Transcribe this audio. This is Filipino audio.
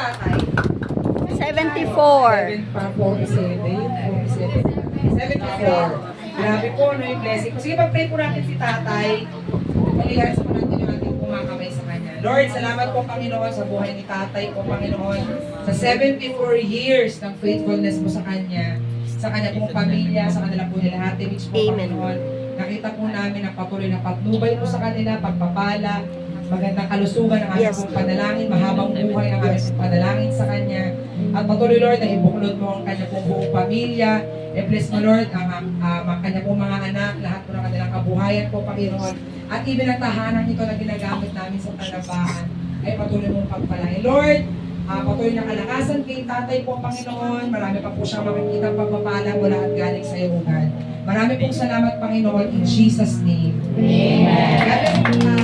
tatay? 74. 74. Grabe po, no, yung blessing. Sige, pag-pray po natin si tatay. Maliharas po natin yung ating kumakamay sa kanya. Lord, salamat po, Panginoon, sa buhay ni tatay po, Panginoon. Sa 74 years ng faithfulness mo sa kanya, sa kanya pong pamilya, sa kanila po nila Hatimich po, Amen. Panginoon. Nakita po namin ang patuloy na patnubay po sa kanila, pagpapala, magandang kalusugan ang aming Yes. pong panalangin, mahabang buhay ang aming pong panalangin sa kanya. At patuloy, Lord, na ibuklod mo ang kanya pong buong pamilya. I-bless mo, Lord, ang kanya pong mga anak, lahat po ng kanilang kabuhayan po, Panginoon. At even ang tahanan ito na ginagamit namin sa talabahan ay patuloy mong pagpalain. Lord, patuloy na kalakasan kay tatay po, Panginoon. Marami pa po siyang makikita pagpapala mula at galing sa iyo, God. Marami pong salamat, Panginoon, in Jesus' name. Amen. God bless you.